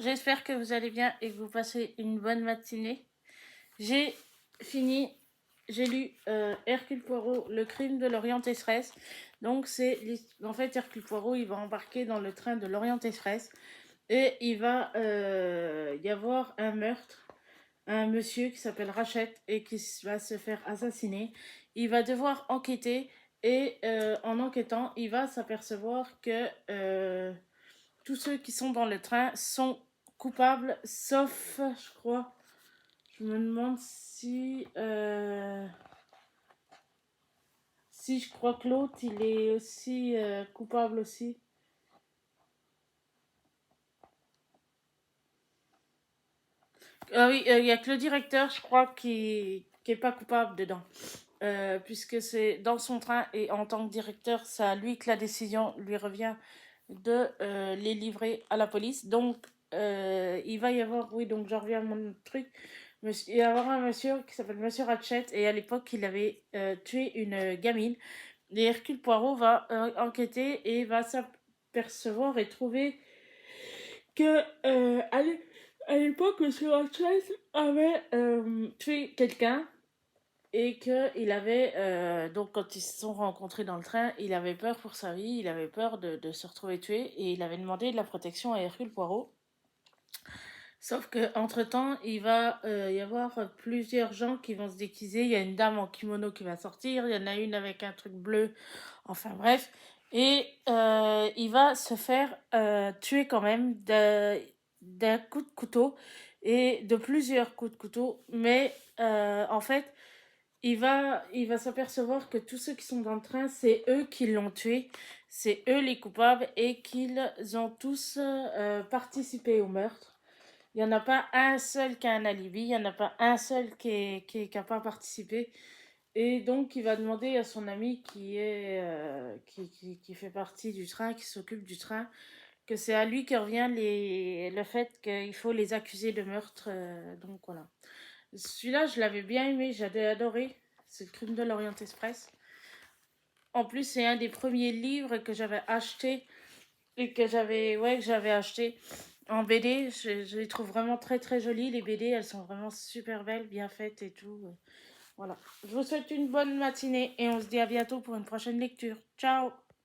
j'espère que vous allez bien et que vous passez une bonne matinée. J'ai fini, j'ai lu Hercule Poirot, le crime de l'Orient Express. Donc en fait, Hercule Poirot, il va embarquer dans le train de l'Orient Express et il va y avoir un meurtre, un monsieur qui s'appelle Rachette et qui va se faire assassiner. Il va devoir enquêter et en enquêtant, il va s'apercevoir que tous ceux qui sont dans le train sont coupables, sauf, je crois, je me demande si je crois que l'autre, il est aussi coupable aussi. Ah oui, il n'y a que le directeur, je crois, qui est pas coupable dedans. Puisque c'est dans son train et en tant que directeur, c'est à lui que la décision lui revient de les livrer à la police. Donc, il va y avoir, oui, donc j'en reviens à mon truc. Il va y avoir un monsieur qui s'appelle Monsieur Ratchet et à l'époque, il avait tué une gamine. Et Hercule Poirot va enquêter et va s'apercevoir et trouver que à l'époque, Monsieur Ratchet avait tué quelqu'un et qu'il avait, donc quand ils se sont rencontrés dans le train, il avait peur pour sa vie, il avait peur de se retrouver tué et il avait demandé de la protection à Hercule Poirot. Sauf que entre temps, il va y avoir plusieurs gens qui vont se déguiser. Il y a une dame en kimono qui va sortir, il y en a une avec un truc bleu, enfin bref. Et il va se faire tuer quand même d'un coup de couteau et de plusieurs coups de couteau. Mais en fait, il va s'apercevoir que tous ceux qui sont dans le train, c'est eux qui l'ont tué, c'est eux les coupables et qu'ils ont tous participé au meurtre. Il n'y en a pas un seul qui a un alibi, il n'y en a pas un seul qui n'a pas participé. Et donc, il va demander à son ami qui fait partie du train, qui s'occupe du train, que c'est à lui que revient le fait qu'il faut les accuser de meurtre. Donc voilà. Celui-là, je l'avais bien aimé, j'avais adoré. C'est le crime de l'Orient Express. En plus, c'est un des premiers livres que j'avais acheté et que j'avais acheté en BD. Je les trouve vraiment très très jolies. Les BD, elles sont vraiment super belles, bien faites et tout. Voilà. Je vous souhaite une bonne matinée et on se dit à bientôt pour une prochaine lecture. Ciao!